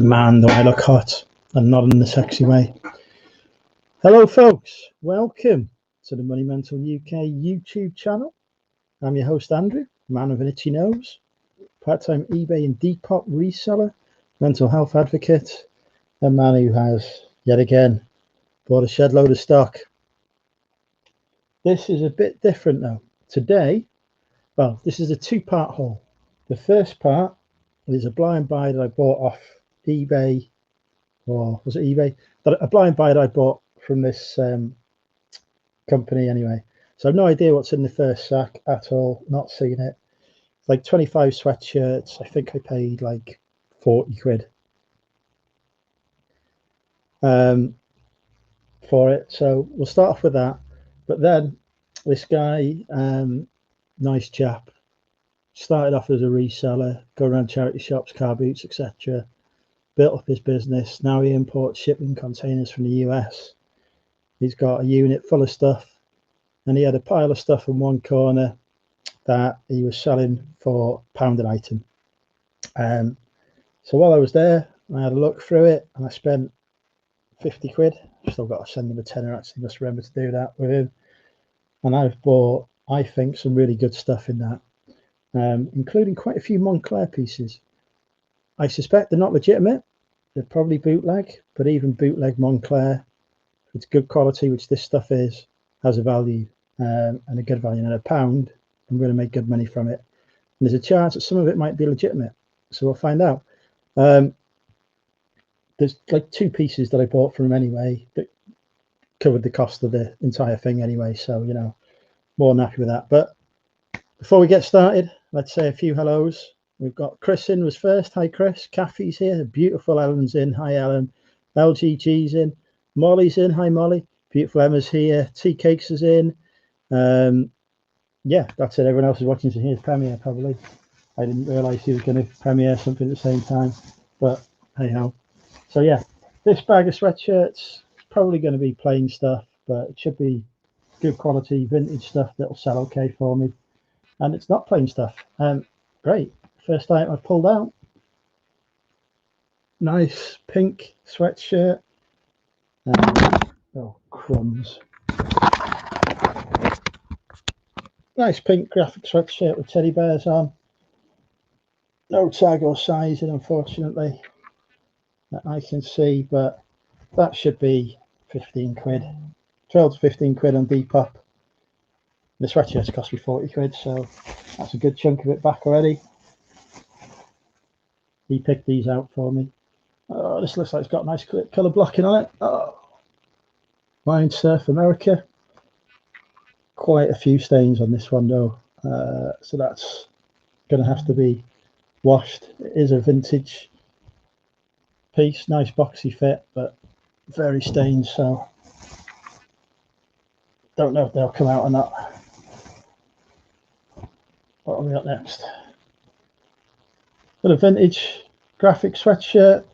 Man, do I look hot, and not in the sexy way. Hello folks, welcome to the Money Mental UK YouTube channel. I'm your host Andrew, man with an itchy nose, part-time eBay and depop reseller, mental health advocate, a man who has, yet again, bought a shed load of stock. This is a bit different though. Today, well, this is a two-part haul. The first part is a blind buy that I bought off eBay, or was it eBay? A blind buy that I bought from this company anyway. So I've no idea what's in the first sack at all, not seen it. It's like 25 sweatshirts. I think I paid like 40 quid for it. So we'll start off with that. But then this guy, nice chap, started off as a reseller, go around charity shops, car boots, etc. Built up his business. Now he imports shipping containers from the US. He's got a unit full of stuff, and he had a pile of stuff in one corner that he was selling for £1 an item. So while I was there, I had a look through it, and I spent 50 quid. Still got to send him a tenner, actually, just remember to do that with him. And I've bought, I think, some really good stuff in that, including quite a few Moncler pieces. I suspect they're not legitimate. They're probably bootleg, but even bootleg Moncler, if it's good quality, which this stuff is, has a value, and a good value. And at £1, I'm going to make good money from it. And there's a chance that some of it might be legitimate. So we'll find out. There's like 2 pieces that I bought from him anyway that covered the cost of the entire thing anyway. So, you know, more than happy with that. But before we get started, let's say a few hellos. We've got Chris in was first. Hi, Chris. Kathy's here. Beautiful Ellen's in. Hi, Ellen. LGG's in. Molly's in. Hi, Molly. Beautiful Emma's here. Tea Cakes is in. Yeah, that's it. Everyone else is watching. So here's premiere, probably. I didn't realise he was going to premiere something at the same time. But hey ho. So yeah, this bag of sweatshirts is probably going to be plain stuff, but it should be good quality vintage stuff that'll sell okay for me. And it's not plain stuff. Great. First item I pulled out. Nice pink sweatshirt. Oh, crumbs. Nice pink graphic sweatshirt with teddy bears on. No tag or sizing, unfortunately, that I can see, but that should be 15 quid. 12 to 15 quid on Depop. The sweatshirts cost me 40 quid, so that's a good chunk of it back already. He picked these out for me. Oh, this looks like it's got nice colour blocking on it. Oh, Wine Surf America. Quite a few stains on this one though, so that's going to have to be washed. It is a vintage piece, nice boxy fit, but very stained, so don't know if they'll come out or not. What have we got next? Got a vintage graphic sweatshirt.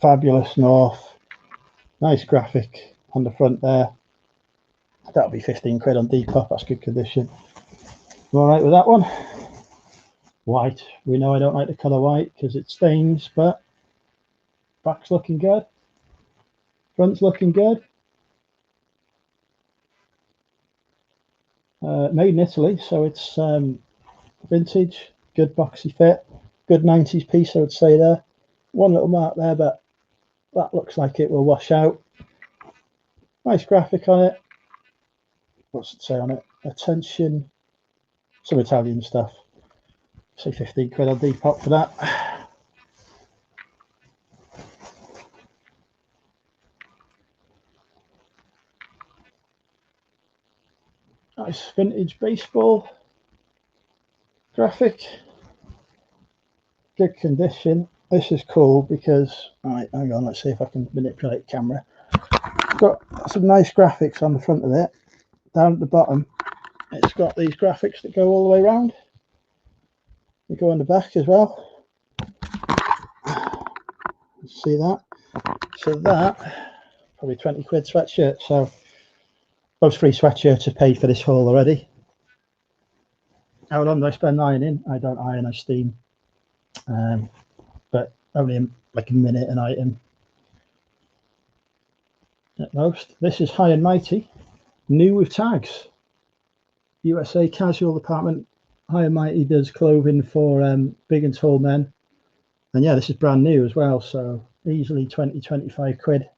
Fabulous North. Nice graphic on the front there. That'll be 15 quid on Depop. That's good condition. I'm all right with that one. White. We know I don't like the colour white because it stains, but back's looking good. Front's looking good. Made in Italy, so it's vintage, good boxy fit, good 90s piece, I would say there. One little mark there, but that looks like it will wash out. Nice graphic on it. What's it say on it? Attention, some Italian stuff. Say 15 quid on Depop for that. Nice vintage baseball graphic. Good condition. This is cool because, alright, hang on, let's see if I can manipulate the camera. It's got some nice graphics on the front of it. Down at the bottom, it's got these graphics that go all the way around. They go on the back as well. See that? So that, probably 20 quid sweatshirt. So those 3 sweatshirts have paid for this haul already. How long do I spend ironing? I don't iron, I steam. only like a minute an item at most. This is High and Mighty, new with tags. USA casual department. High and Mighty does clothing for big and tall men, and yeah, this is brand new as well, so easily 20-25 quid.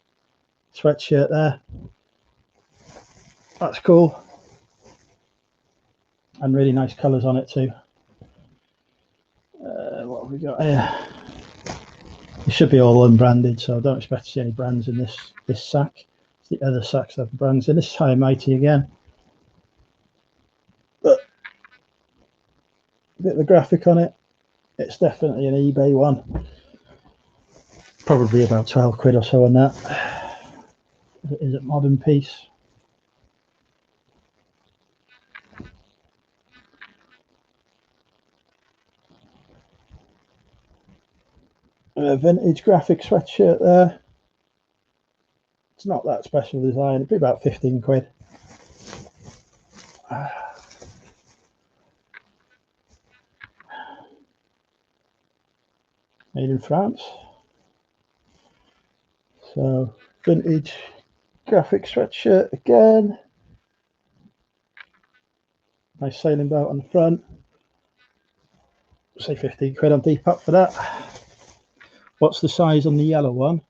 Sweatshirt there, that's cool, and really nice colours on it too. What have we got here? It should be all unbranded, so I don't expect to see any brands in this sack. It's the other sacks that have the brands in. This is High and Mighty again, but a bit of the graphic on it. It's definitely an eBay one, probably about 12 quid or so on that. Is it modern piece? A vintage graphic sweatshirt there. It's not that special design, it'd be about 15 quid. Made in France. So vintage graphic sweatshirt again. Nice sailing boat on the front. Say 15 quid on Depop for that. What's the size on the yellow one?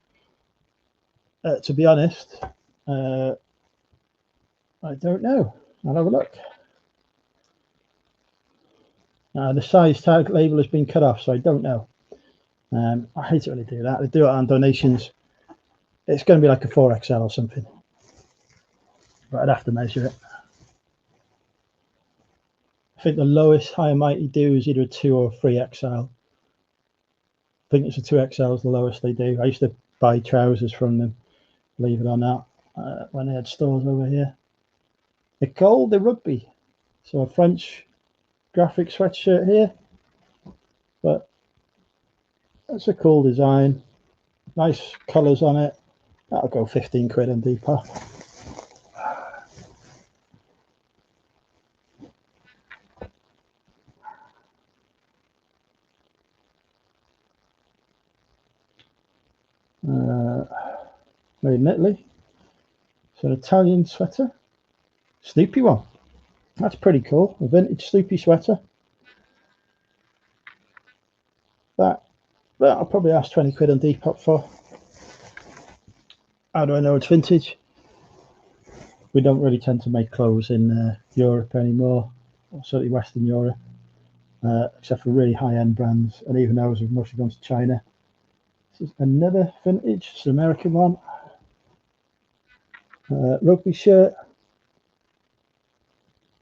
To be honest, I don't know. I'll have a look. The size tag label has been cut off, so I don't know. I hate it when they do that. They do it on donations. It's going to be like a 4XL or something, but I'd have to measure it. I think the lowest High and Mighty do is either a 2 or a 3XL. I think it's a 2XL is the lowest they do. I used to buy trousers from them, believe it or not, when they had stores over here. They're called the Rugby. So a French graphic sweatshirt here, but that's a cool design. Nice colours on it. That'll go 15 quid on Depop. Made in Italy. It's an Italian sweater. Snoopy one. That's pretty cool. A vintage Snoopy sweater. That I'll probably ask 20 quid on Depop for. How do I know it's vintage? We don't really tend to make clothes in Europe anymore, or certainly Western Europe, except for really high-end brands, and even those have mostly gone to China. This is another vintage, it's an American one. Rugby shirt,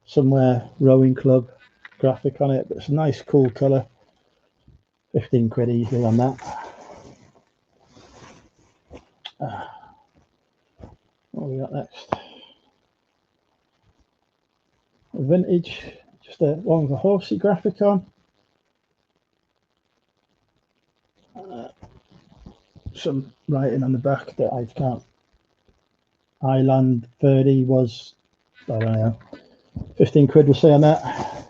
somewhere rowing club graphic on it, but it's a nice cool colour. 15 quid easily on that. What have we got next? A vintage, just a one with a horsey graphic on. Some writing on the back that I can't. Island 30 was, I don't know, 15 quid we'll say on that.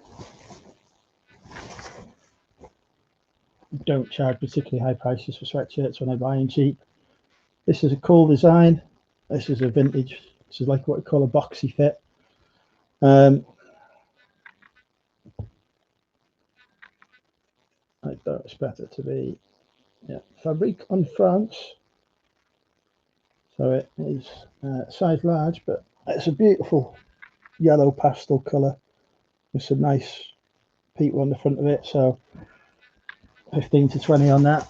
Don't charge particularly high prices for sweatshirts when I buy them cheap. This is a cool design. This is a vintage. This is like what we call a boxy fit. I don't expect it to be, yeah, fabric en France. So it is size large, but it's a beautiful yellow pastel colour with some nice people on the front of it. So 15 to 20 on that.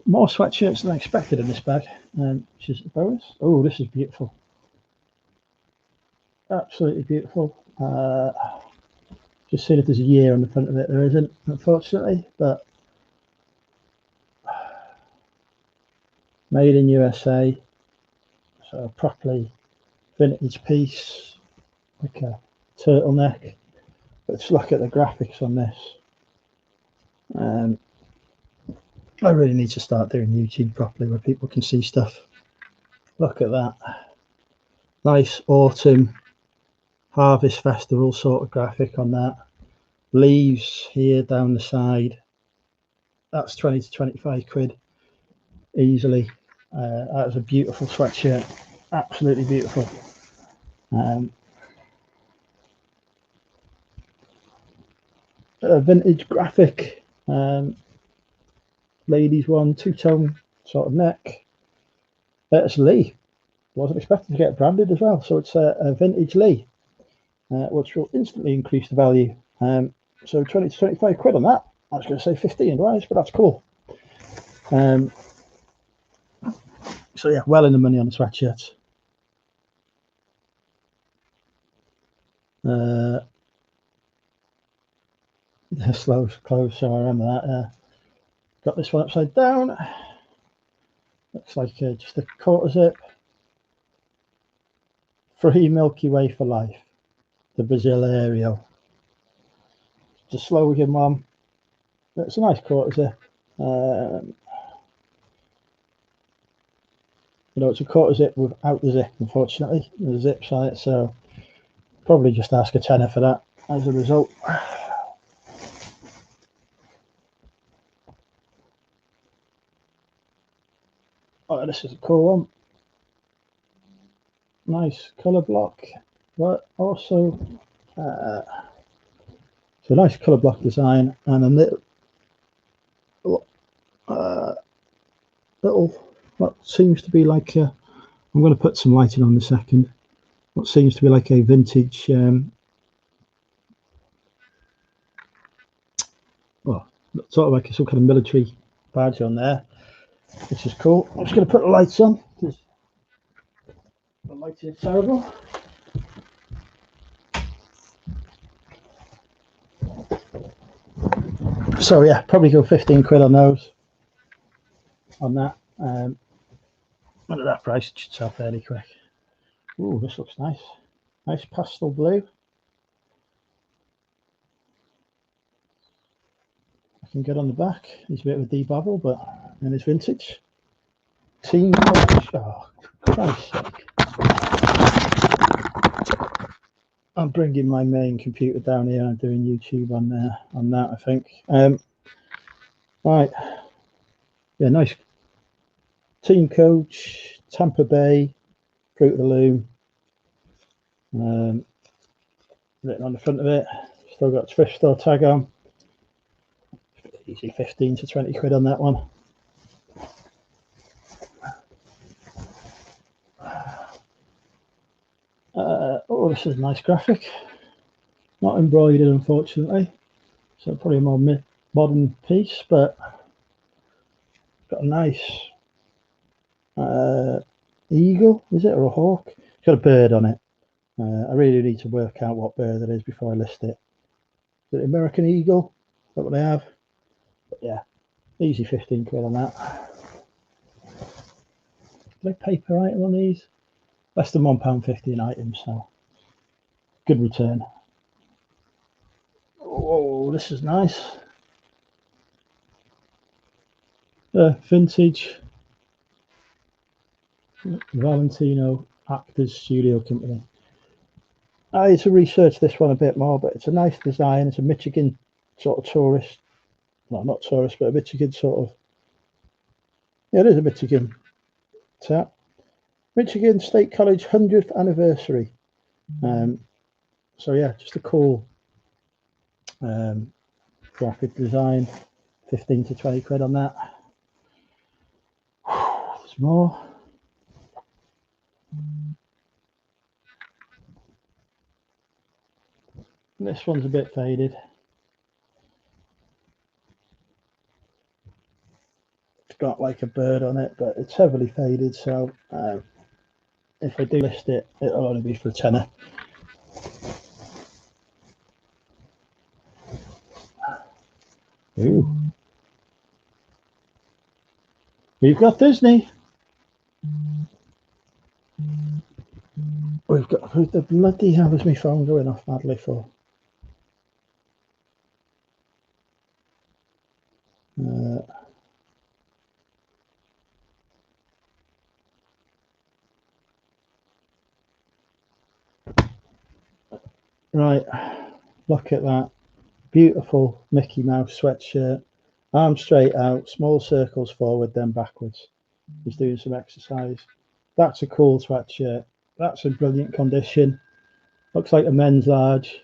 More sweatshirts than I expected in this bag, which is a bonus. Oh, this is beautiful. Absolutely beautiful. Just seeing if there's a year on the front of it. There isn't, unfortunately, but made in USA. So a properly vintage piece, like a turtleneck. But just look at the graphics on this. I really need to start doing YouTube properly where people can see stuff. Look at that. Nice autumn harvest festival sort of graphic on that. Leaves here down the side. that's 20 to 25 quid easily. That was a beautiful sweatshirt, absolutely beautiful. A vintage graphic ladies one, two-tone sort of neck. It's Lee. Wasn't expecting to get branded as well, so it's a vintage Lee, which will instantly increase the value. So 20 to 25 quid on that. I was going to say 15 otherwise, but that's cool. So yeah, well in the money on the sweatshirts. Slow close, so I remember that. Got this one upside down. Looks like just a quarter zip. Free Milky Way for life. The Brazil Aerial. Just slogan one. It's a nice quarter zip. You know, it's a quarter zip without the zip, unfortunately. The zip's on it, so probably just ask a tenner for that as a result. Oh, this is a cool one. Nice colour block, but also it's a nice colour block design and a little what seems to be like a, I'm going to put some lighting on in a second. What seems to be like a vintage well, sort of like some kind of military badge on there, which is cool. I'm just going to put the lights on because the lighting is terrible. So yeah, probably go 15 quid on those. On that, at that price, it should sell fairly quick. Ooh, this looks nice. Nice pastel blue. I can get on the back. It's a bit of a debobble, but then it's vintage. Team coach. Oh, Christ's sake. I'm bringing my main computer down here. I'm doing YouTube on there on that, I think. Right. Yeah, nice. Team coach, Tampa Bay, Fruit of the Loom. Written on the front of it. Still got a thrift store tag on. Easy 15 to 20 quid on that one. Oh, this is a nice graphic. Not embroidered, unfortunately. So probably a more modern piece, but got a nice eagle, is it, or a hawk? It's got a bird on it. I really need to work out what bird it is before I list it. Is it American eagle? Is that what they have? But yeah, easy 15 quid on that. Did I paper item on these? Less than £1.50 an item, so good return. Oh, this is nice. Vintage Valentino Actors Studio Company. I need to research this one a bit more, but it's a nice design. It's a Michigan sort of tourist, well, not tourist, but a Michigan sort of, yeah, it is a Michigan tap. Michigan State College 100th anniversary. So yeah, just a cool graphic design. 15 to 20 quid on that. There's more. This one's a bit faded. It's got like a bird on it, but it's heavily faded, so if I do list it, it'll only be for a tenner. Ooh. We've got Disney. We've got, who the bloody hell is my phone going off madly for? Right, look at that. Beautiful Mickey Mouse sweatshirt. Arm straight out, small circles forward, then backwards. He's doing some exercise. That's a cool sweatshirt. That's in brilliant condition. Looks like a men's large.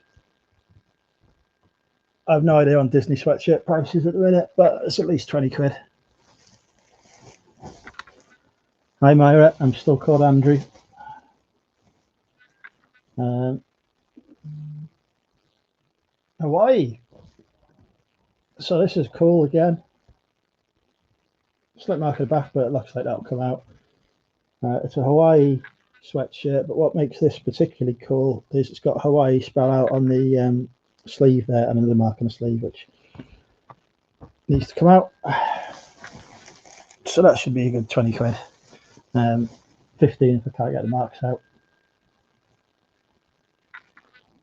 I have no idea on Disney sweatshirt prices at the minute, but it's at least 20 quid. Hi Myra, I'm still called Andrew. Hawaii. So this is cool again. Slip mark at the back, but it looks like that'll come out. It's a Hawaii sweatshirt, but what makes this particularly cool is it's got Hawaii spell out on the sleeve there and another mark on the sleeve, which needs to come out. So that should be a good 20 quid. 15 if I can't get the marks out.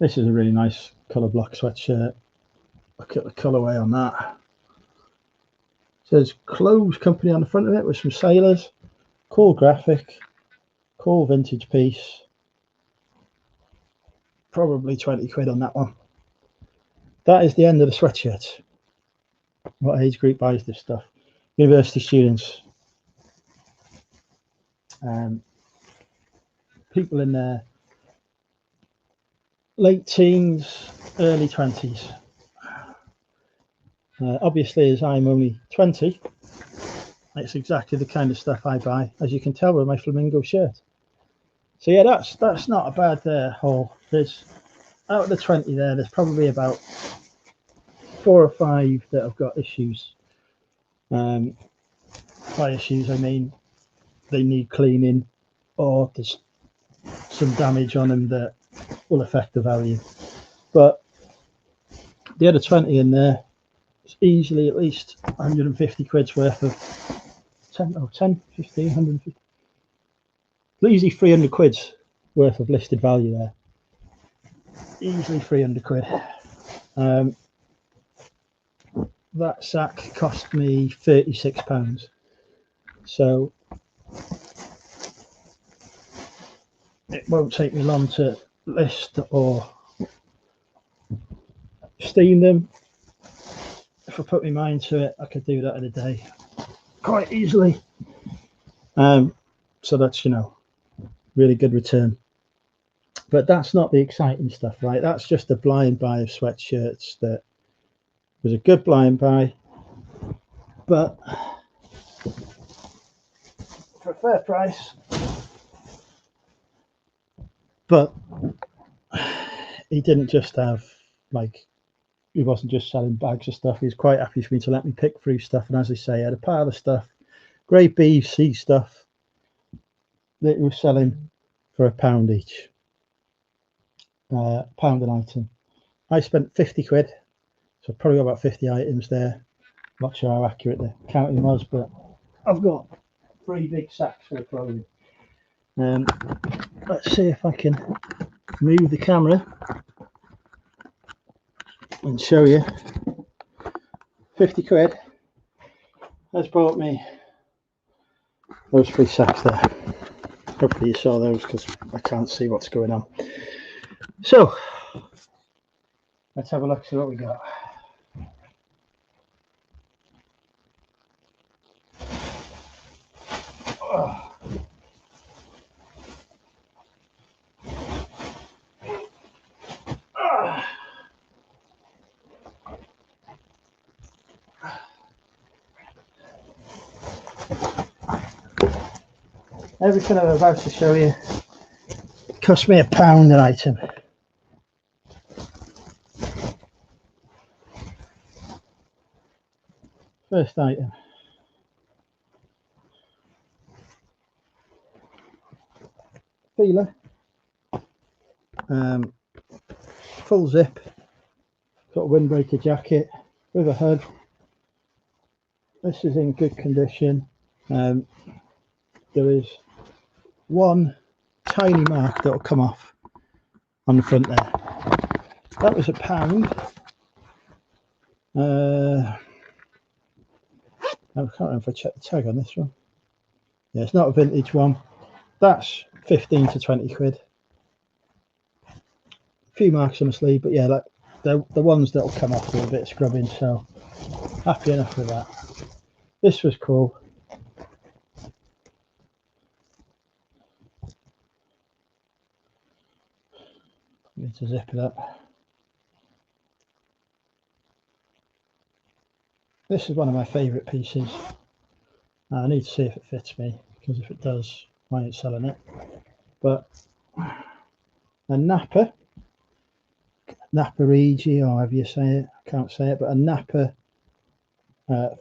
This is a really nice colour block sweatshirt. Look at the colourway on that. It says Clothes Company on the front of it with some sailors. Cool graphic. Cool vintage piece. Probably 20 quid on that one. That is the end of the sweatshirts. What age group buys this stuff? University students. People in their late teens, early 20s. Obviously, as I'm only 20, it's exactly the kind of stuff I buy, as you can tell with my flamingo shirt. So yeah, that's not a bad haul. There's out of the 20 there's probably about 4 or 5 that have got issues. By issues, I mean they need cleaning, or there's some damage on them that will affect the value. But the other 20 in there is easily at least 150 quid's worth of 10, 15, 150. Easily 300 quid's worth of listed value there. Easily 300 quid. That sack cost me £36. So it won't take me long to list or steam them. If I put my mind to it, I could do that in a day quite easily. So that's, really good return. But that's not the exciting stuff, right? That's just a blind buy of sweatshirts that was a good blind buy, but for a fair price. But he didn't just have, he wasn't just selling bags of stuff. He was quite happy for me to let me pick through stuff. And as I say, I had a pile of stuff, grade B, C stuff that he was selling for £1 each. Pound an item. I spent 50 quid. So I've probably got about 50 items there. Not sure how accurate the counting was, but I've got 3 big sacks full of clothing. Let's see if I can move the camera and show you. 50 quid has brought me those 3 sacks there. Hopefully you saw those because I can't see what's going on. So let's have a look, see what we got. Everything I'm about to show you cost me £1 an item. First item. Feeler. Full zip. Got a windbreaker jacket with a hood. This is in good condition. There is one tiny mark that will come off on the front there. That was £1. I can't remember if I checked the tag on this one. Yeah, it's not a vintage one. That's 15 to 20 quid. A few marks on the sleeve, but yeah, like the ones that will come off with a bit of scrubbing. So happy enough with that. This was cool. Need to zip it up. This is one of my favourite pieces. I need to see if it fits me, because if it does, I ain't selling it. But a Napa Regi, or however you say it, I can't say it, but a Napa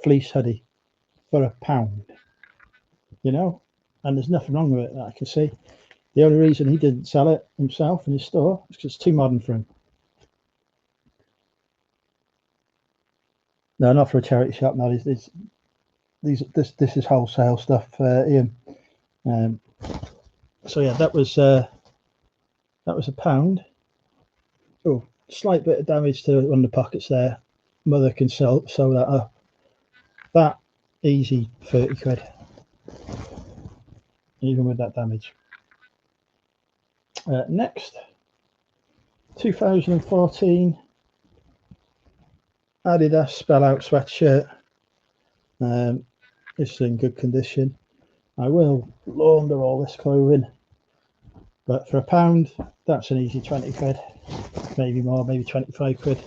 fleece hoodie for £1, you know, and there's nothing wrong with it that I can see. The only reason he didn't sell it himself in his store is because it's too modern for him. No, not for a charity shop. No, this is wholesale stuff, Ian. So yeah, that was £1. Oh, slight bit of damage to one of the pockets there. Mother can sew that up. That easy 30 quid, even with that damage. Next, 2014 Adidas spell out sweatshirt. It's in good condition. I will launder all this clothing, but for £1, that's an easy 20 quid, maybe more, maybe 25 quid.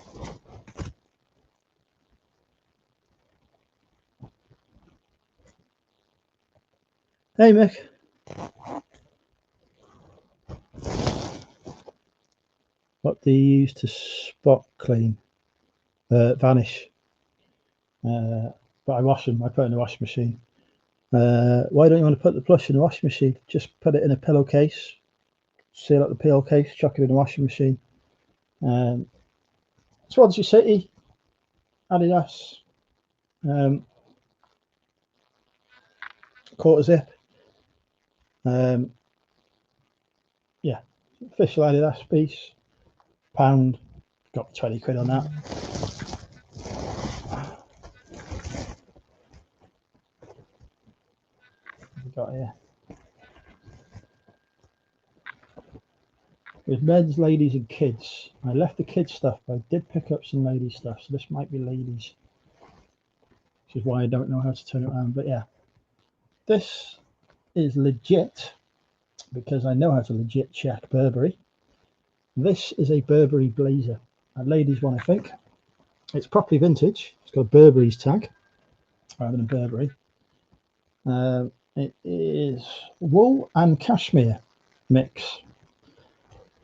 Hey Mick. What do you use to spot clean? Vanish. But I wash them. I put it in the washing machine. Why don't you want to put the plush in the washing machine? Just put it in a pillowcase, seal up the pillowcase, chuck it in the washing machine. Swansea City, Adidas, quarter zip. Yeah, official Adidas piece, £1. Got 20 quid on that. What have we got here? There's men's, ladies, and kids. I left the kids stuff, but I did pick up some ladies stuff, so this might be ladies, which is why I don't know how to turn it around. But yeah, this is legit because I know how to legit check Burberry. This is a Burberry blazer, a ladies one, I think. It's properly vintage. It's got a Burberry's tag rather than Burberry. It is wool and cashmere mix.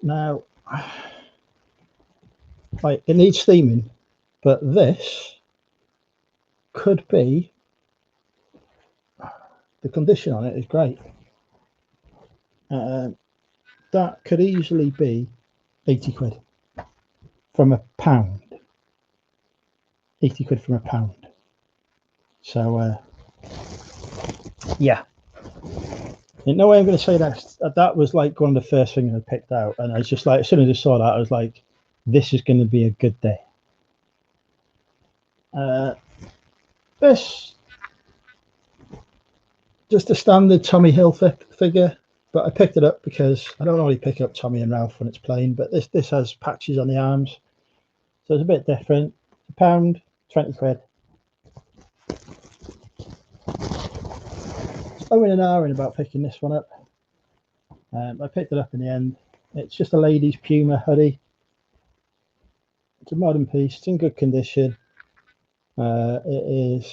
Now, like, it needs steaming, but this could be, the condition on it is great. That could easily be 80 quid from £1. 80 quid from £1. So yeah, in no way I'm going to say that was like one of the first things I picked out, and I was just like, as soon as I saw that, I was like, this is going to be a good day. This, just a standard Tommy Hilfiger, but I picked it up because I don't normally pick up Tommy and Ralph when it's plain, but this has patches on the arms, so it's a bit different. £1, 20 quid. I'm in an hour about picking this one up. I picked it up in the end. It's just a ladies' Puma hoodie. It's a modern piece. It's in good condition. It is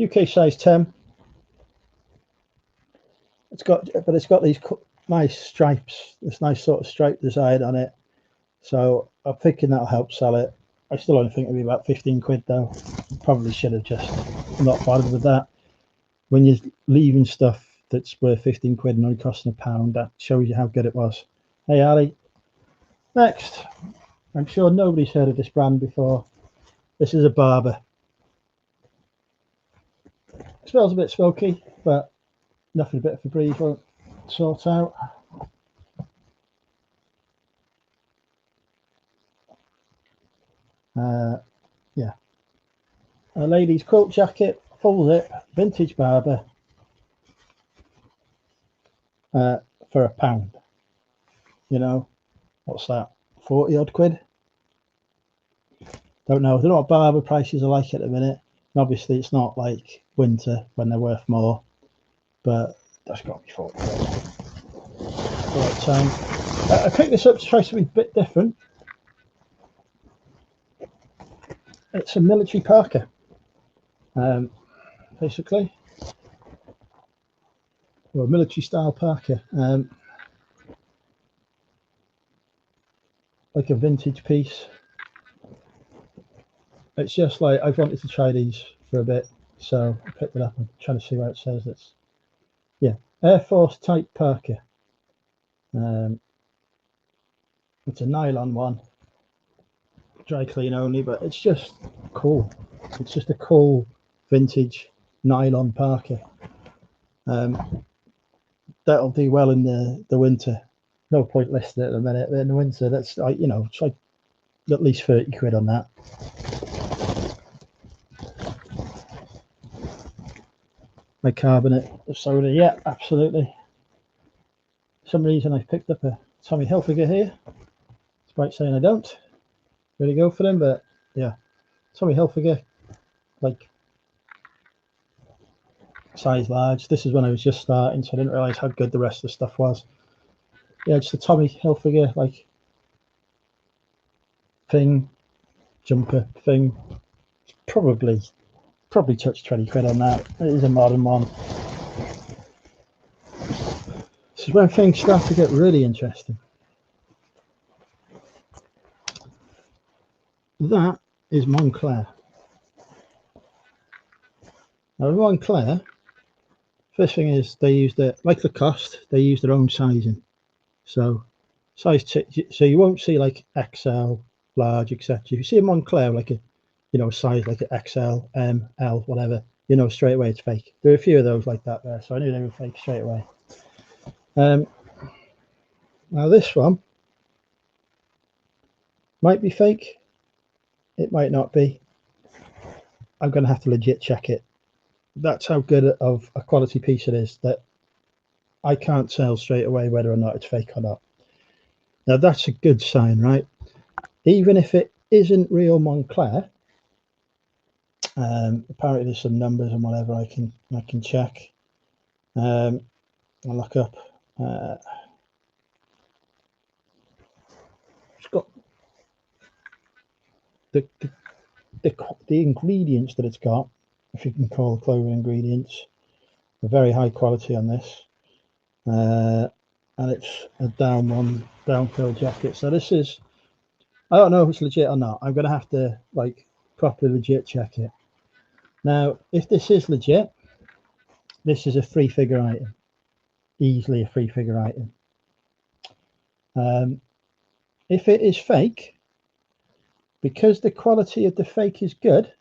UK size 10. It's got these nice stripes. This nice sort of stripe design on it. So I'm thinking that'll help sell it. I still only think it'll be about 15 quid though. Probably should have just not bothered with that. When you're leaving stuff that's worth 15 quid and only costing £1, that shows you how good it was. Hey Ali. Next, I'm sure nobody's heard of this brand before. This is a Barber. It smells a bit smoky, but nothing a bit of Febreze won't sort out. Yeah, a lady's quilt jacket, full zip, vintage Barber, for £1. You know, what's that? 40 odd quid. Don't know. I don't know what barber prices are like at the minute. And obviously, it's not like winter when they're worth more, but that's got to be 40 quid. But I picked this up to try something a bit different. It's a military parka, basically, or a military style parka, like a vintage piece. It's just like I've wanted to try these for a bit, so I picked it up. I'm trying to see where it says it's, yeah, Air Force type parka. It's a nylon one, dry clean only, but it's just cool. It's just a cool vintage nylon parka. That'll do well in the winter. No point listing it at the minute. In the winter, that's like, you know, it's like at least 30 quid on that. My carbonate of soda, yeah, absolutely. For some reason I picked up a Tommy Hilfiger here, despite saying I don't really go for them, but yeah, Tommy Hilfiger, like size large. This is when I was just starting, so I didn't realise how good the rest of the stuff was. Yeah, just a Tommy Hilfiger like thing, jumper thing. It's probably touched 20 quid on that. It is a modern one. This is when things start to get really interesting. That is Moncler. Now Moncler, first thing is they used it like Lacoste. They use their own sizing, so so you won't see like XL, large, etc. If you see a Moncler like a, you know, size like an XL, M, L, whatever, you know straight away it's fake. There are a few of those like that there, so I knew they were fake straight away. Now this one might be fake, it might not be. I'm going to have to legit check it. That's how good of a quality piece it is that I can't tell straight away whether or not it's fake or not. Now that's a good sign, right? Even if it isn't real Moncler, apparently there's some numbers and whatever I can check. I'll look up. It's got the ingredients that it's got, if you can call clothing ingredients, are very high quality on this, and it's a downfill jacket. So this is, I don't know if it's legit or not. I'm gonna have to like properly legit check it. Now, if this is legit, this is a 3-figure item, easily a 3-figure item. If it is fake, because the quality of the fake is good,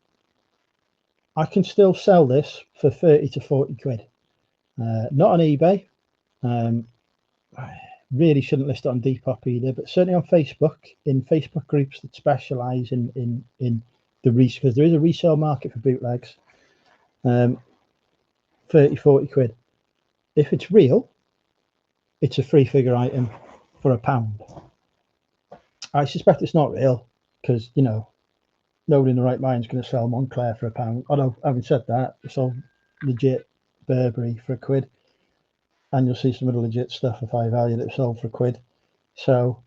I can still sell this for 30 to 40 quid. Not on eBay. I really shouldn't list it on Depop either, but certainly on Facebook, in Facebook groups that specialise in the resale, because there is a resale market for bootlegs. 30, 40 quid. If it's real, it's a 3-figure item for £1. I suspect it's not real, because, you know, nobody in the right mind is going to sell Moncler for £1. Although, having said that, it's all legit Burberry for £1, and you'll see some of the legit stuff of high value that's sold for £1. So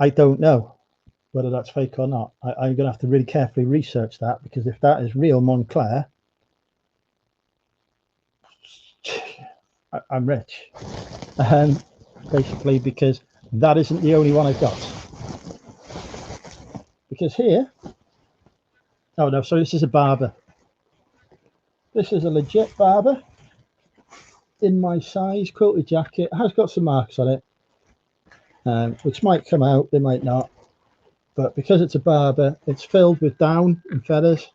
I don't know whether that's fake or not. I'm going to have to really carefully research that, because if that is real Moncler, I'm rich. Basically, because that isn't the only one I've got. Because here, oh no, sorry, this is a Barber. This is a legit Barber in my size, quilted jacket. It has got some marks on it, which might come out, they might not. But because it's a Barber, it's filled with down and feathers.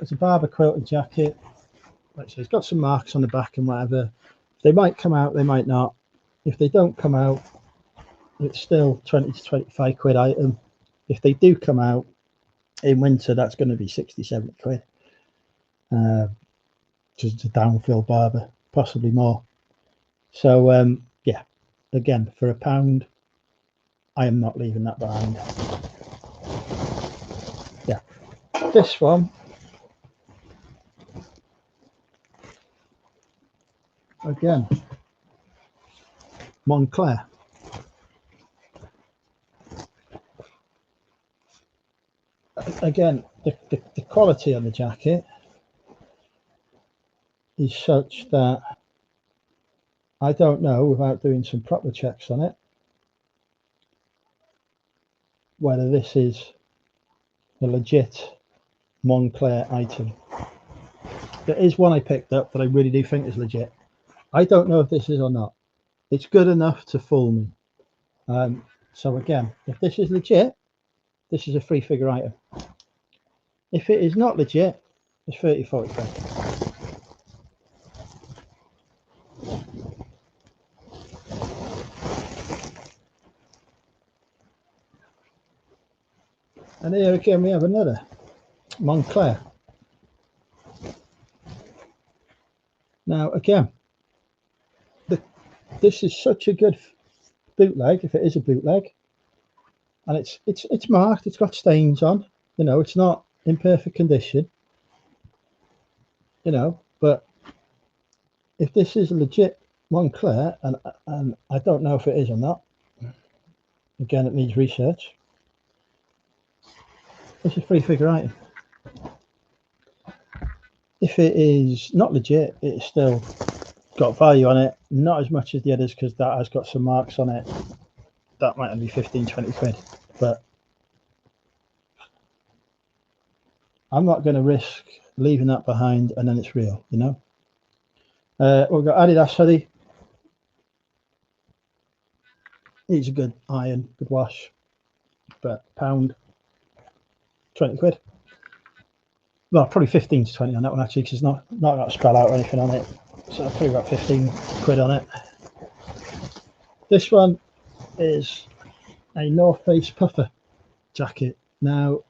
It's a Barber quilted jacket. Like I say, it's got some marks on the back and whatever. They might come out, they might not. If they don't come out, it's still 20 to 25 quid item. If they do come out in winter, that's going to be 60, 70 quid. Just a downfill Barber, possibly more. So yeah, again, for £1, I am not leaving that behind. This one, again, Moncler. Again, the quality on the jacket is such that I don't know, without doing some proper checks on it, whether this is a legit Moncler item. There is one I picked up that I really do think is legit. I don't know if this is or not. It's good enough to fool me. So again, if this is legit, this is a 3-figure item. If it is not legit, it's 30, 40 quid. And here again we have another Moncler. Now again, this is such a good bootleg, if it is a bootleg, and it's marked, it's got stains on, you know, it's not in perfect condition, you know, but if this is a legit Moncler, and I don't know if it is or not, again it needs research, it's a 3-figure item. If it is not legit, it's still got value on it, not as much as the others because that has got some marks on it. That might only be 15, 20 quid, but I'm not going to risk leaving that behind and then it's real, you know. We've got Adidas hoodie. Needs a good iron, good wash, but £1, 20 quid. Well, probably 15 to 20 on that one actually, because it's not got a spell out or anything on it. So probably about 15 quid on it. This one is a North Face puffer jacket. Now,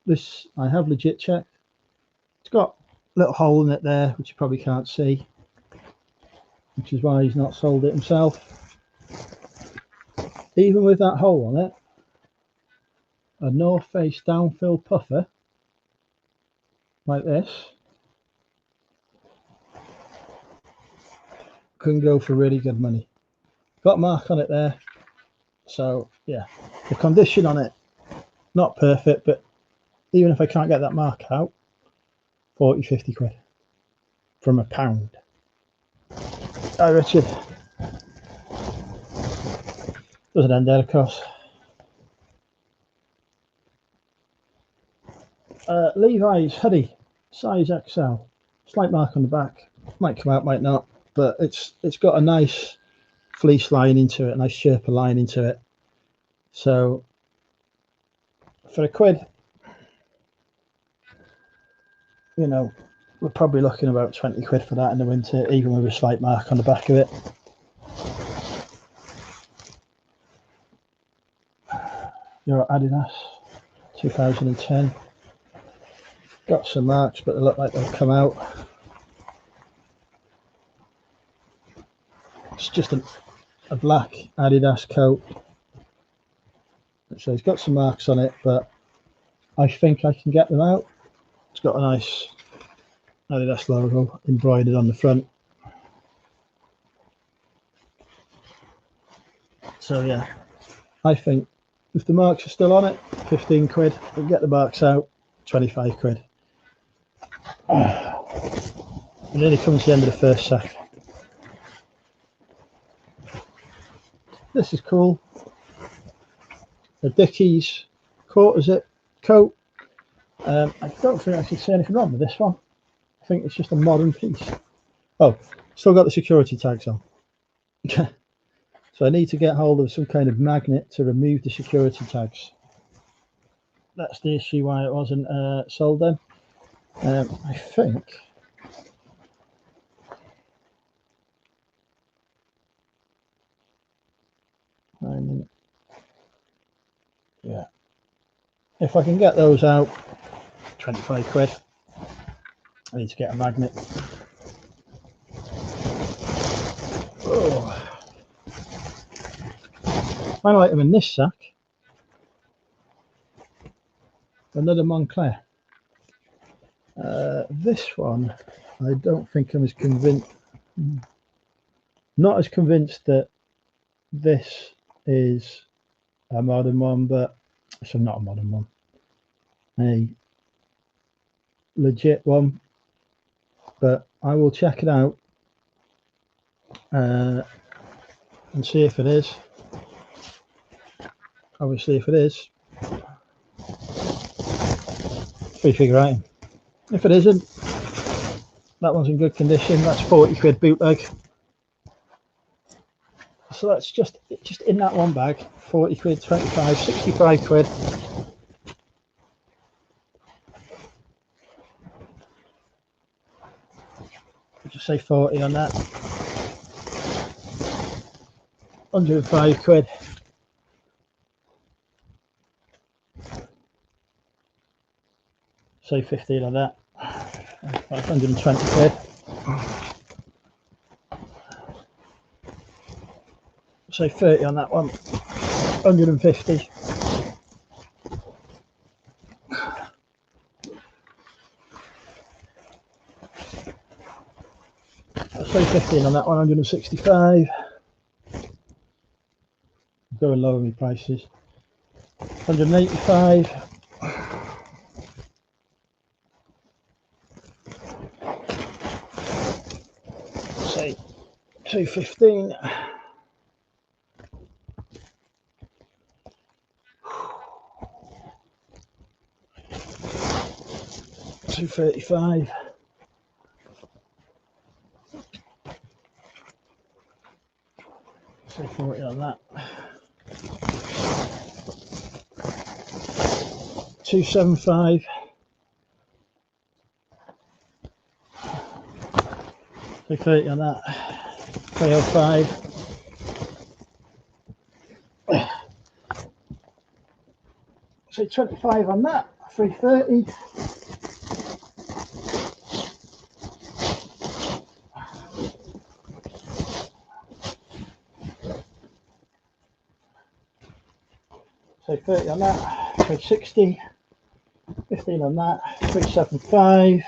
this I have legit checked. It's got a little hole in it there, which you probably can't see, which is why he's not sold it himself. Even with that hole on it, a North Face downfill puffer like this can go for really good money. Got a mark on it there, so yeah, the condition on it not perfect, but even if I can't get that mark out, 40, 50 quid from £1. Hi Richard. Doesn't end there, of course. Levi's hoodie, size XL, slight mark on the back, might come out, might not, but it's got a nice fleece line into it, a nice Sherpa line into it. So for £1, you know, we're probably looking about 20 quid for that in the winter, even with a slight mark on the back of it. Your Adidas 2010. Got some marks, but they look like they'll come out. It's just a black Adidas coat. So it's got some marks on it, but I think I can get them out. It's got a nice Adidas logo embroidered on the front. So yeah, I think if the marks are still on it, 15 quid. If we get the marks out, 25 quid. It nearly comes to the end of the first sack. This is cool. The Dickies quarter-zip coat. I don't think I can say anything wrong with this one. I think it's just a modern piece. Oh, still got the security tags on. So I need to get hold of some kind of magnet to remove the security tags. That's the issue why it wasn't sold then. I think yeah, if I can get those out, 25 quid. I need to get a magnet. Oh. Final item in this sack, another Moncler. This one, I don't think I'm as convinced. Not as convinced that this is a modern one, but so not a modern one, a legit one. But I will check it out and see if it is. Obviously, if it is, 3-figure item. If it isn't, that one's in good condition. That's 40 quid bootleg. So that's just in that one bag. 40 quid, 25, 65 quid. I'll just say 40 on that. 105 quid. Say 15 on that. 120 quid. Say 30 on that one. 150. Say 15 on that one. 165. Going lower with prices. 185. Say 215. 235. Say 40 on that. 275. Say 30 on that. 305. Say 25 on that. 330. Say 30 on that. 360. 15 on that. 375.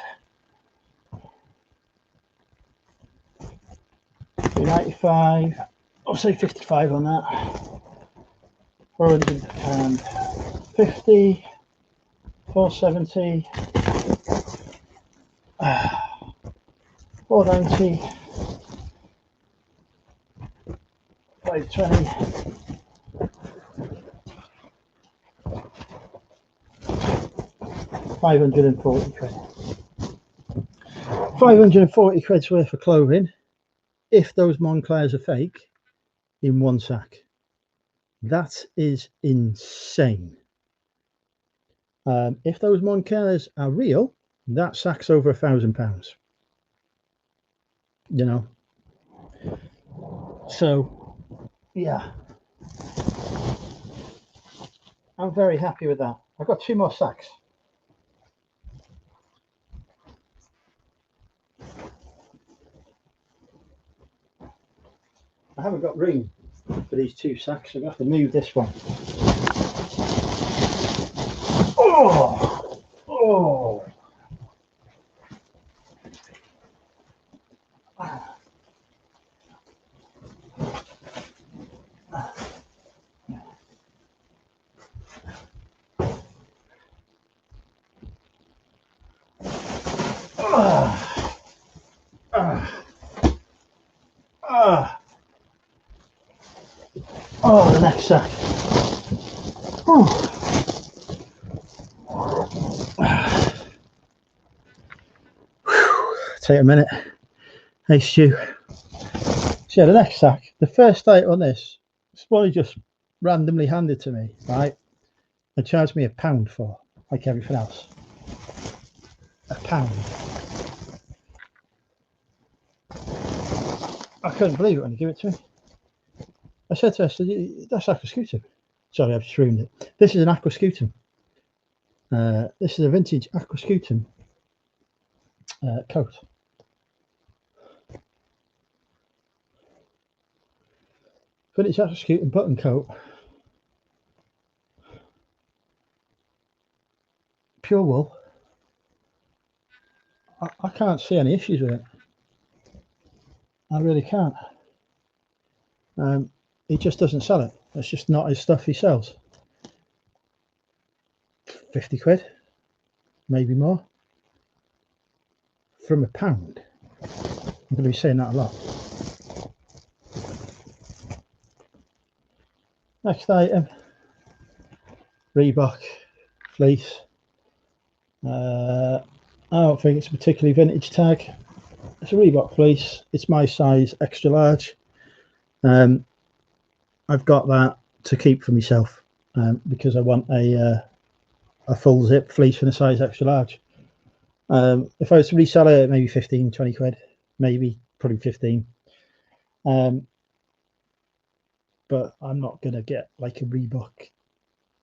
395. I'll say 55 on that. 450. 470. 490. 520. 540 quid. 540 quid's worth of clothing, if those Monclers are fake, in one sack. That is insane. If those Monclers are real, that sack's over £1,000. You know. So, yeah. I'm very happy with that. I've got 2 more sacks. I haven't got room for these 2 sacks, so I'm going to have to move this one. Oh! Oh! Oh, the next sack. Take a minute. Hey Stu. So yeah, the next sack. The first item on this, somebody just randomly handed to me, right? They charged me £1 for, like everything else. £1. I couldn't believe it when he gave it to me. I said to her, that's aquascutum. Sorry, I've just ruined it. This is an aquascutum. This is a vintage aquascutum coat. Vintage aquascutum button coat. Pure wool. I can't see any issues with it. I really can't. He just doesn't sell it. It's just not his stuff he sells. 50 quid, maybe more. From £1. I'm going to be saying that a lot. Next item, Reebok fleece. I don't think it's a particularly vintage tag. It's a Reebok fleece. It's my size, extra large. I've got that to keep for myself because I want a full zip fleece in a size extra large. If I was to resell it, maybe 15, 20 quid, maybe probably 15. But I'm not going to get like a Reebok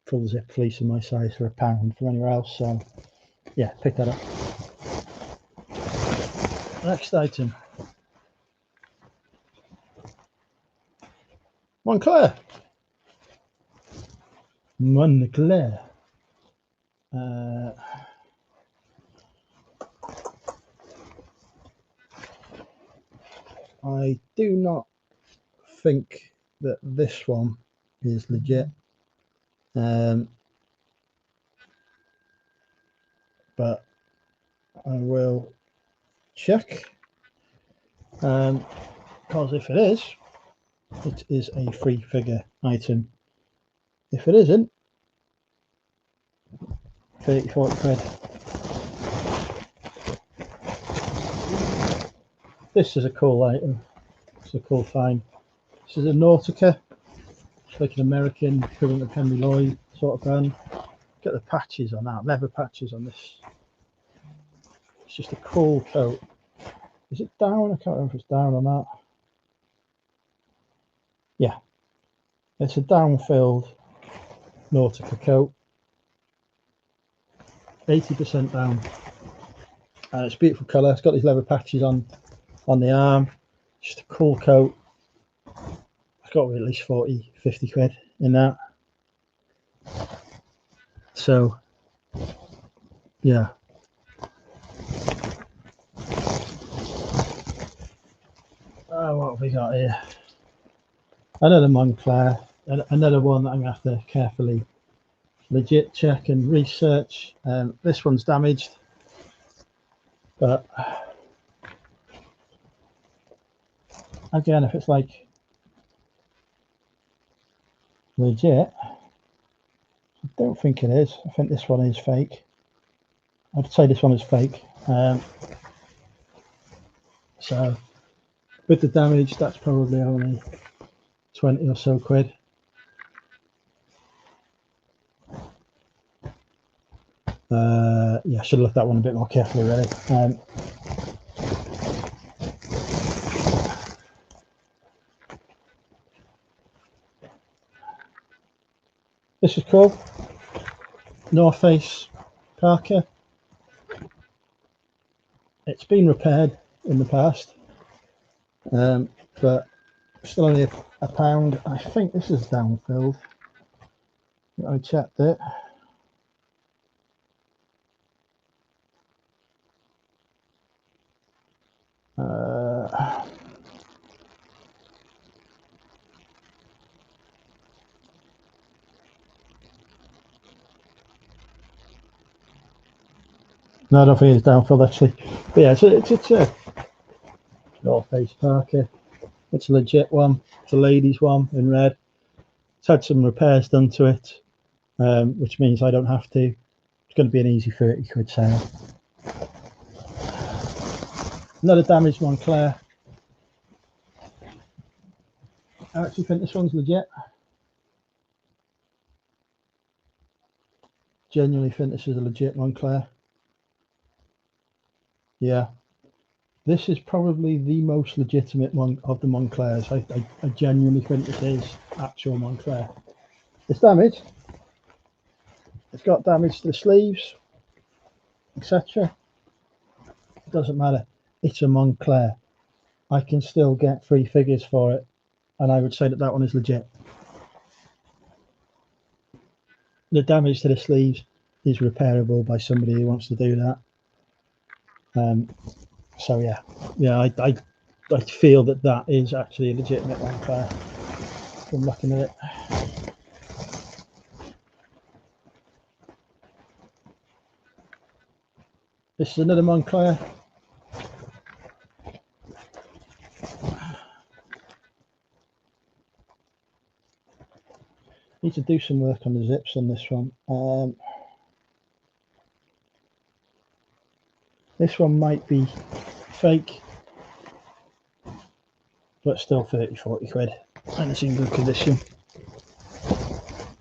full zip fleece in my size for £1 from anywhere else. So yeah, pick that up. Next item, Moncler. I do not think that this one is legit, but I will check, because if it is a free figure item. If it isn't, 30, 40 quid. This is a cool item. It's a cool find. This is a Nautica. It's like an American equivalent of Henry Lloyd sort of brand. Get the patches on that, leather patches on this. It's just a cool coat. Is it down? I can't remember if it's down or not. Yeah, it's a down-filled Nautica coat. 80% down. It's a beautiful colour. It's got these leather patches on the arm. Just a cool coat. It's got at least 40, 50 quid in that. So yeah. What have we got here? Another Moncler. Another one that I'm going to have to carefully legit check and research. This one's damaged, but again, if it's like legit, I don't think it is. I think this one is fake. I'd say this one is fake. So with the damage, that's probably only 20 or so quid. Yeah, I should have looked at that one a bit more carefully, really. This is cool. North Face Parker. It's been repaired in the past, but still only £1. I think this is down-filled. I checked it. No, I don't think it's down-filled actually. But yeah, it's a North Face Parker. It's a legit one. It's a ladies' one in red. It's had some repairs done to it, which means I don't have to. It's going to be an easy 30 quid sale. Another damaged Moncler. I actually think this one's legit. Genuinely think this is a legit Moncler. Yeah. This is probably the most legitimate one of the Monclers. I genuinely think this is actual Moncler. It's damaged. It's got damage to the sleeves, etc. It doesn't matter. It's a Moncler. I can still get 3 figures for it, and I would say that one is legit. The damage to the sleeves is repairable by somebody who wants to do that. So yeah, I feel that is actually a legitimate Moncler from looking at it. This is another Moncler. Need to do some work on the zips on this one. This one might be fake, but still 30-40 quid, and it's in good condition. If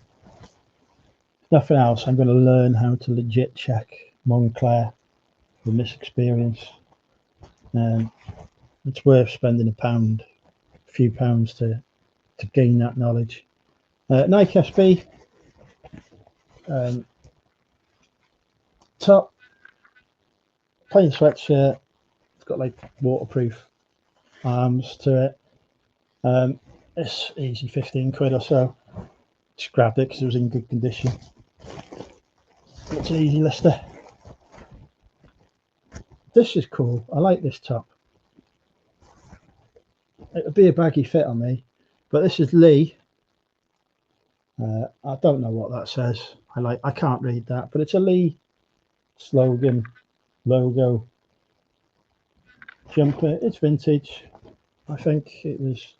nothing else, I'm going to learn how to legit check Moncler from this experience. It's worth spending a few pounds to gain that knowledge. Nike SB, top, plain sweatshirt. It's got like waterproof arms to it. It's easy 15 quid or so. Just grabbed it because it was in good condition. It's an easy lister. This is cool. I like this top. It would be a baggy fit on me, but this is Lee. I don't know what that says. I can't read that, but it's a Lee slogan logo jumper. It's vintage. I think it was.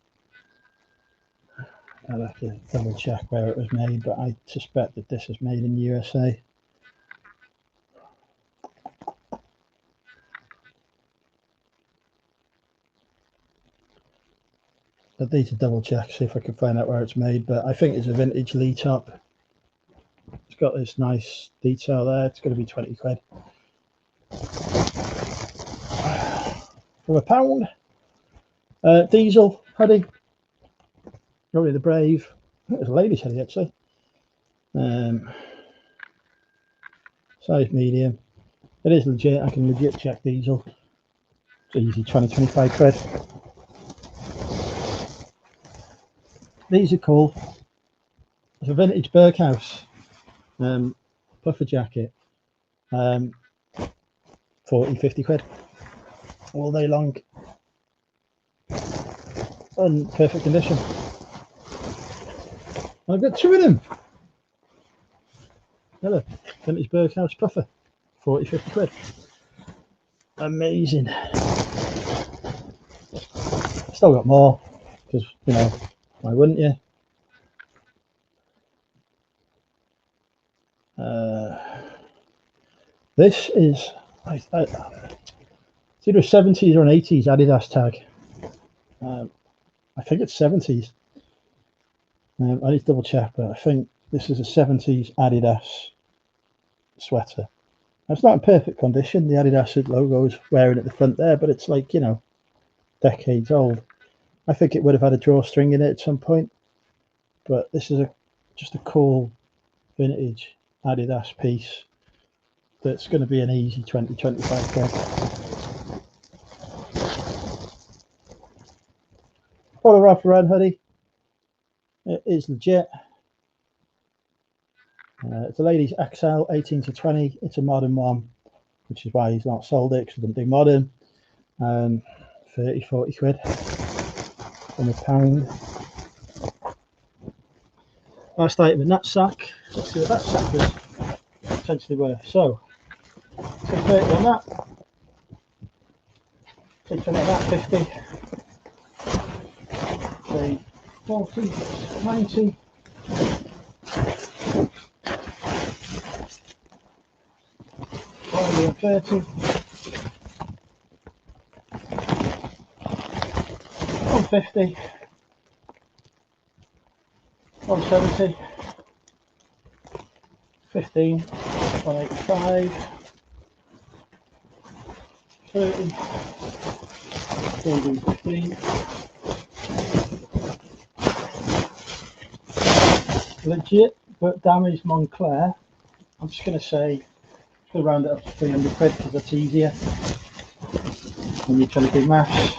I'll have to double check where it was made, but I suspect that this is made in the USA. I need to double check, see if I can find out where it's made, but I think it's a vintage Lee top. It's got this nice detail there. It's going to be 20 quid. For £1. Diesel hoodie. Probably the Brave. I think it was a ladies hoodie actually. Size medium. It is legit. I can legit check Diesel. It's easy, 20-25 quid. These are cool. It's a vintage Berghaus puffer jacket. 40-50 quid. All day long. In perfect condition. I've got two of them. Hello, vintage Berghaus puffer. 40-50 quid. Amazing. Still got more, because, you know, why wouldn't you? This is it's either a 70s or an 80s Adidas tag. I think it's 70s. I need to double check, but I think this is a 70s Adidas sweater. It's not in perfect condition. The Adidas logo is wearing at the front there, but it's like, you know, decades old. I think it would have had a drawstring in it at some point, but this is just a cool vintage Adidas piece that's going to be an easy 20-25 quid. Polo Ralph Lauren hoodie. It is legit. It's a ladies XL 18-20. It's a modern one, which is why he's not sold it, because he doesn't do modern. 30-40 quid from £1. Last item in that sack. Let's see what that sack is potentially worth. So 30 on that. Take 20 on that, 50. Say 40, 90. 30. 150. 170. 15. 185. 30. 15. Legit but damaged Moncler. I'm just going to say, we'll round it up to 300 quid because that's easier when you're trying to do maths.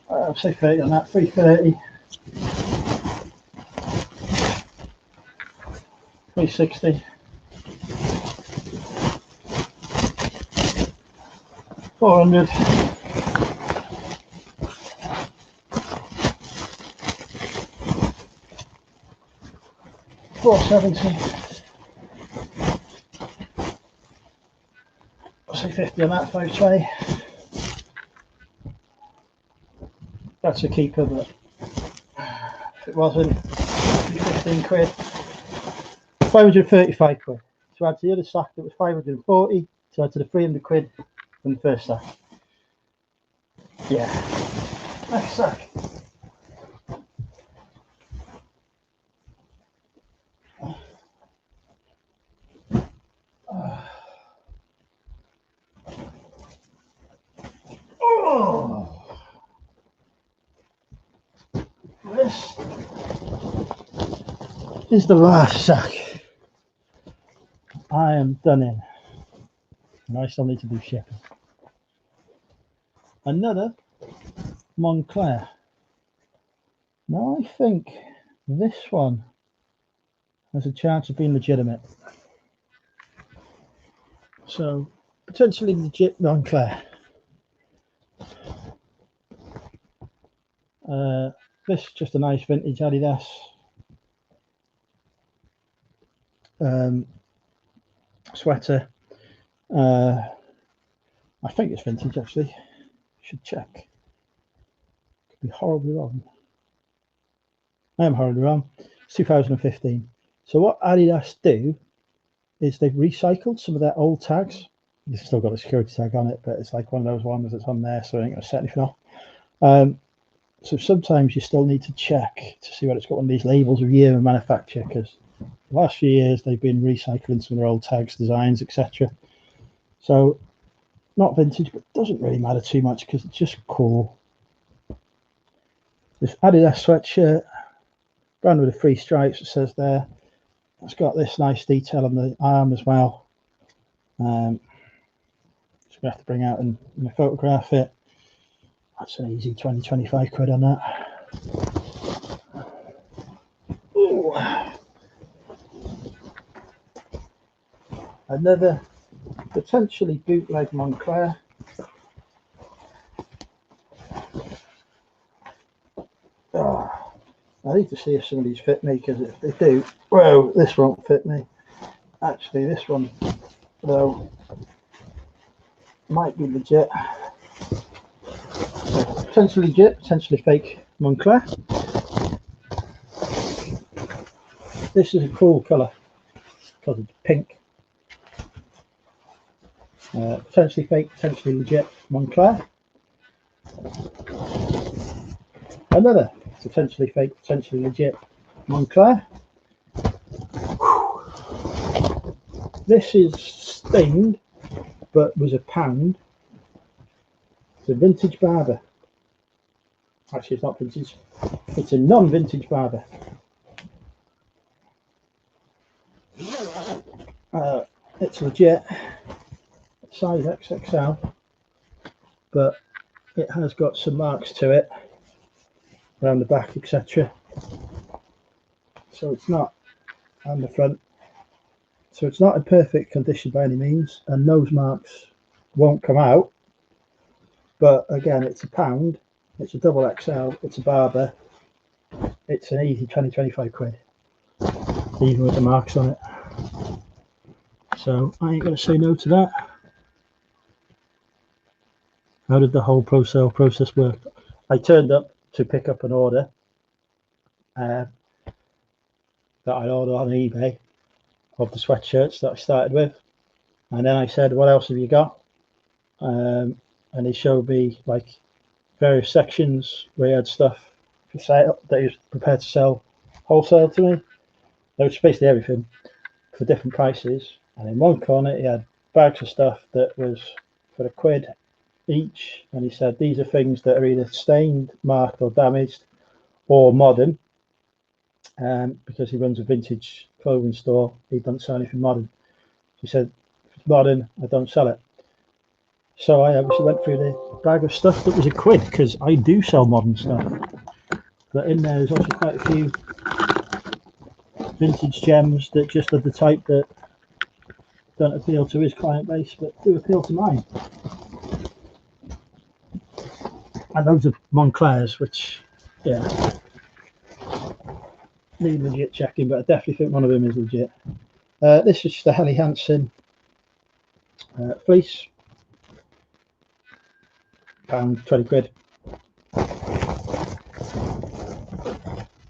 I'll say 30 on that, 330, 360, 400. 470. I'll say 50 on that, 520. That's a keeper, but if it wasn't, 15 quid. 535 quid. To add to the other sack that was 540, to add to the 300 quid from the first sack. Yeah. Next sack. Oh. This is the last sack. I am done in. And I still need to do shipping. Another Moncler. Now I think this one has a chance of being legitimate. So potentially legit Moncler. This is just a nice vintage Adidas. Sweater. I think it's vintage actually. Should check. Could be horribly wrong. I am horribly wrong. It's 2015. So what Adidas do is they've recycled some of their old tags. You've still got a security tag on it, but it's like one of those ones that's on there, so I ain't gonna set anything off. So sometimes you still need to check to see whether it's got one of these labels of year and manufacture, because the last few years they've been recycling some of their old tags, designs, etc. So not vintage, but doesn't really matter too much because it's just cool. This Adidas sweatshirt, brand with the 3 stripes, it says there. It's got this nice detail on the arm as well. So we have to bring out and photograph it. That's an easy 20-25 quid on that. Ooh. Another potentially bootleg Moncler. Oh, I need to see if some of these fit me, because if they do, whoa, this won't fit me. Actually, this one, though, might be legit. So, potentially legit, potentially fake Moncler. This is a cool colour because it's pink. Potentially fake, potentially legit Moncler. Another potentially fake, potentially legit Moncler. This is stained, but was a pound. It's a vintage Barber. Actually, it's not vintage. It's a non-vintage Barber. It's legit. Size XXL, but it has got some marks to it around the back, etc. So it's not on the front. So it's not in perfect condition by any means, and those marks won't come out. But again, it's a pound, it's a double XL, it's a Barber, it's an easy 20-25 quid, even with the marks on it. So I ain't gonna say no to that. How did the whole Wholesale process work? I turned up to pick up an order that I ordered on eBay of the sweatshirts that I started with, and then I said, what else have you got? And they showed me like various sections where he had stuff for sale that he was prepared to sell wholesale to me. There was basically everything for different prices, and in one corner he had bags of stuff that was for £1 each, and he said these are things that are either stained, marked or damaged, or modern, because he runs a vintage clothing store. He doesn't sell anything modern. He said if it's modern, I don't sell it. So I obviously went through the bag of stuff that was £1, because I do sell modern stuff, but in there there's also quite a few vintage gems that just are the type that don't appeal to his client base but do appeal to mine. and loads of Monclers, which, yeah, need legit checking, but I definitely think one of them is legit. This is just a Helly Hansen fleece, pound 20 quid.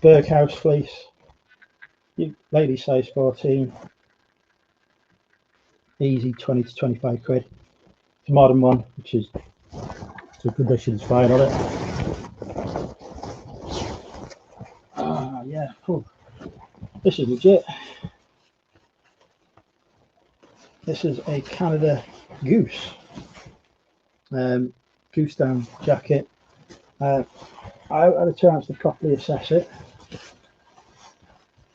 Berghaus fleece, lady size 14, easy 20 to 25 quid. It's a modern one, which is the condition's fine on it. Yeah, cool. This is legit. This is a Canada Goose, goose down jacket. I had a chance to properly assess it,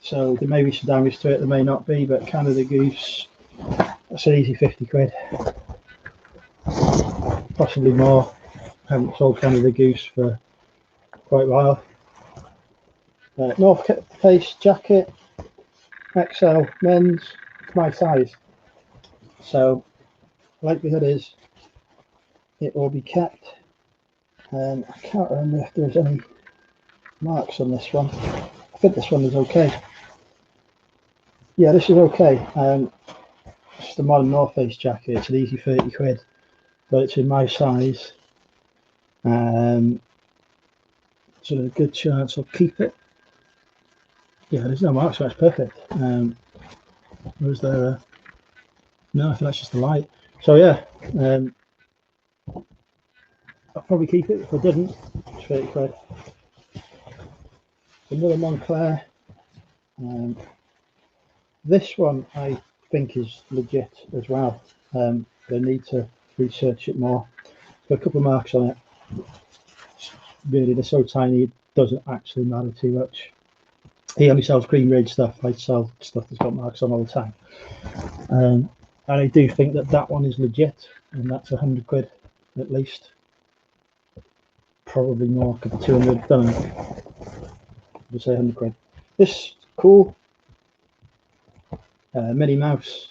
so there may be some damage to it, there may not be, but Canada Goose, that's an easy 50 quid, possibly more. I haven't sold Canada Goose for quite a while. North Face jacket, XL men's, my size, so likelihood is it will be kept. I can't remember if there's any marks on this one. I think this one is okay. Yeah, this is okay. It's the modern North Face jacket. It's an easy 30 quid, but it's in my size. So there's a good chance I'll keep it. Yeah, there's no marks, so that's perfect. Was there a... No, I think that's just the light. So yeah, I'll probably keep it. If I didn't, it's 30 quid. Another Moncler. This one I think is legit as well. I need to research it more. Got a couple of marks on it. Really, they're so tiny it doesn't actually matter too much. He only sells Green Ridge stuff. I sell stuff that's got marks on all the time. And I do think that one is legit, and that's 100 quid at least. Probably more, could be 200. Don't know. I'd say 100 quid. This cool Minnie Mouse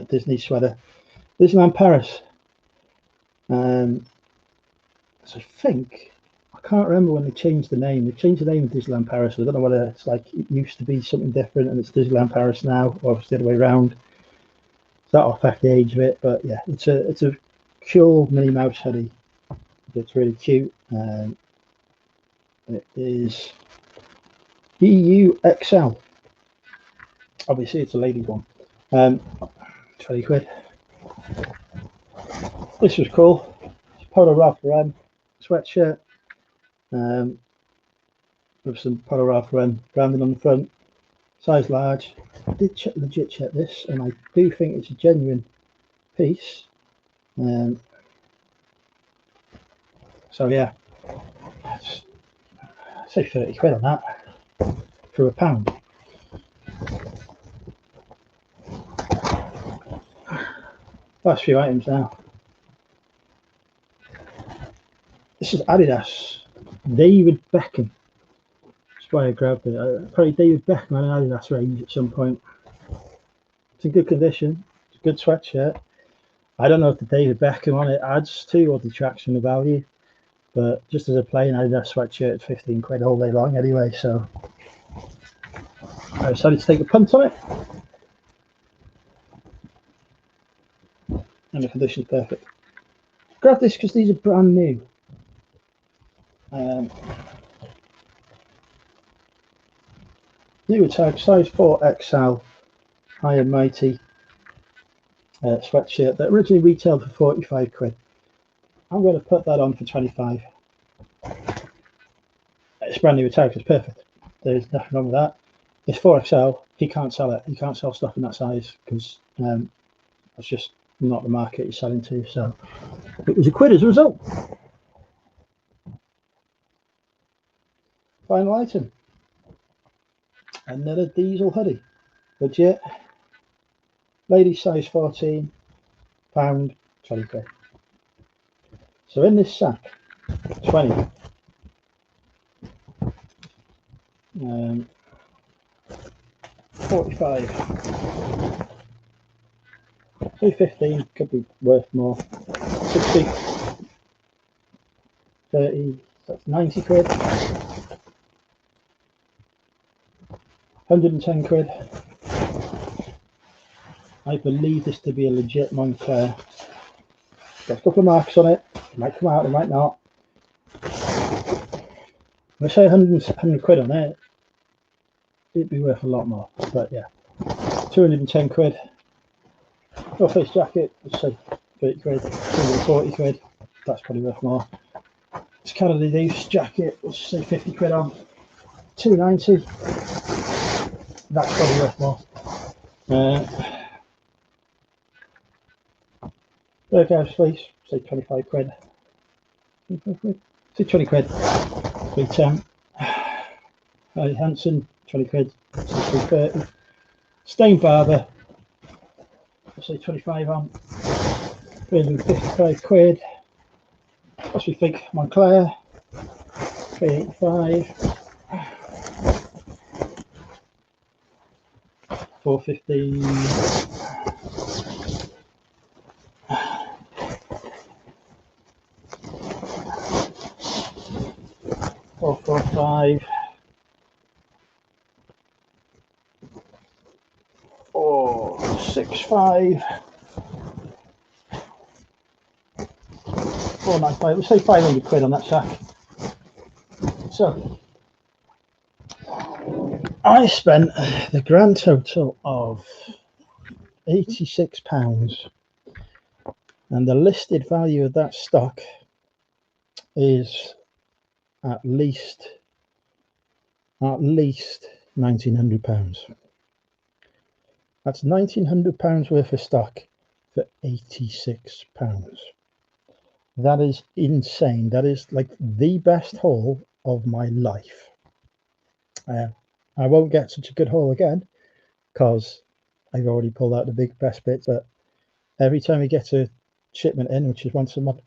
Disney sweater. Disneyland Paris. So I think, I can't remember when they changed the name. They changed the name of Disneyland Paris. I don't know whether it's like it used to be something different and it's Disneyland Paris now, or it's the other way around. So that'll affect the age of it. But yeah, it's a cool Minnie Mouse hoodie. It's really cute. It is EUXL. Obviously, it's a ladies one. 20 quid. This was cool. It's Polo Ralph Lauren sweatshirt with some Polo Ralph Lauren branding on the front. Size large. I did legit check this, and I do think it's a genuine piece. So yeah, I'd say 30 quid on that for a pound. Last few items now. This is Adidas, David Beckham. That's why I grabbed it. Probably David Beckham had an Adidas range at some point. It's in good condition. It's a good sweatshirt. I don't know if the David Beckham on it adds to or detracts from the value, but just as a plain Adidas sweatshirt, it's 15 quid all day long anyway. So I decided to take a punt on it, and the condition's perfect. Grab this because these are brand new. New tag, size 4XL, high and mighty sweatshirt that originally retailed for 45 quid. I'm going to put that on for 25. It's brand new tag, it's perfect. There's nothing wrong with that. It's 4XL, he can't sell it. He can't sell stuff in that size because that's just not the market he's selling to. So it was a quid as a result. Final item. Another diesel hoodie. Legit. Ladies size 14, pound 20 quid. So in this sack, 20. 45. So 15 could be worth more. 60. 30, that's 90 quid. 110 quid. I believe this to be a legit Moncler. Got a couple of marks on it. It might come out, it might not. If I say 100 quid on it, it'd be worth a lot more. But yeah, 210 quid. North Face jacket, let's say 30 quid, 240 quid. That's probably worth more. This Canada Goose jacket, let's say 50 quid on, 290. That's probably worth more. Berghaus fleece, say 25 quid. 25 quid? Say 20 quid. 310. Hanson, 20 quid. Say 330. Stain Barber, let's say 25 on. 355 quid. What's we think? Moncler, 385. 415. 445. 465. 495. Let's say 500 quid on that sack. So I spent the grand total of £86, and the listed value of that stock is at least £1,900. That's £1,900 worth of stock for £86. That is insane. That is like the best haul of my life. I won't get such a good haul again because I've already pulled out the best bits, but every time we get a shipment in, which is once a month,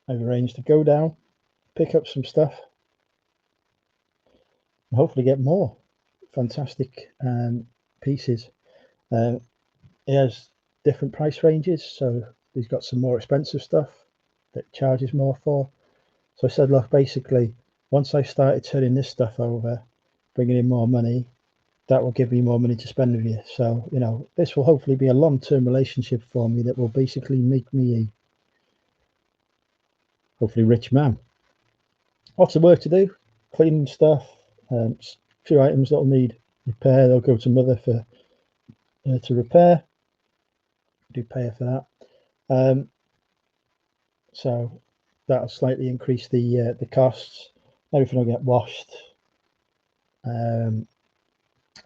I've arranged to go down, pick up some stuff, and hopefully get more fantastic pieces. It has different price ranges, so he's got some more expensive stuff that charges more for. So I said, look, basically, once I started turning this stuff over, bringing in more money, that will give me more money to spend with you. So, you know, this will hopefully be a long-term relationship for me that will basically make me a hopefully rich man. Lots of work to do, cleaning stuff, a few items that'll need repair. They'll go to mother for to repair. I do pay her for that. So that'll slightly increase the costs. Everything will get washed. So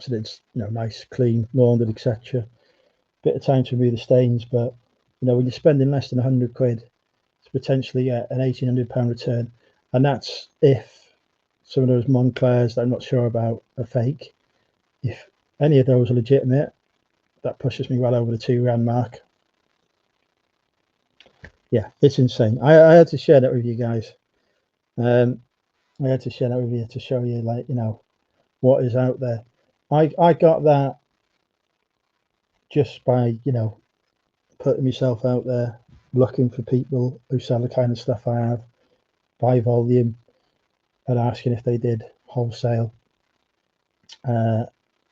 that it's, you know, nice, clean, laundered, etc. Bit of time to remove the stains, but you know, when you're spending less than 100 quid, it's potentially an £1,800 return, and that's if some of those Monclers that I'm not sure about are fake. If any of those are legitimate, that pushes me well over the £2,000 mark. Yeah, it's insane. I had to share that with you guys. I had to share that with you to show you, like, you know, what is out there. I got that just by, you know, putting myself out there, looking for people who sell the kind of stuff I have, by volume, and asking if they did wholesale,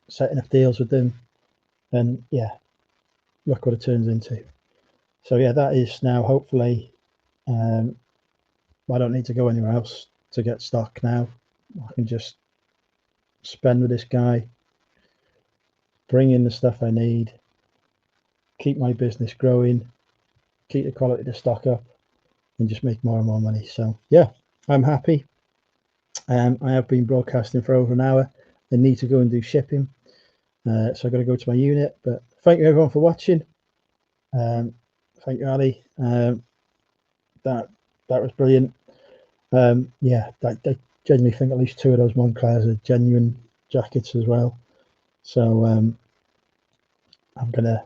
setting up deals with them, and yeah, look what it turns into. So yeah, that is now hopefully, I don't need to go anywhere else to get stock now. I can just spend with this guy, bring in the stuff I need, keep my business growing, keep the quality of the stock up, and just make more and more money. So yeah, I'm happy. I have been broadcasting for over an hour. I need to go and do shipping, so I've got to go to my unit. But thank you everyone for watching. Thank you, Ali. That was brilliant. Yeah, I genuinely think at least two of those Monclers are genuine jackets as well. So I'm gonna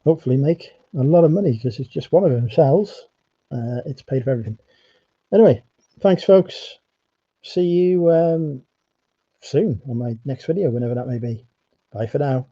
hopefully make a lot of money because it's just one of them sells. It's paid for everything. Anyway, thanks folks. See you soon on my next video, whenever that may be. Bye for now.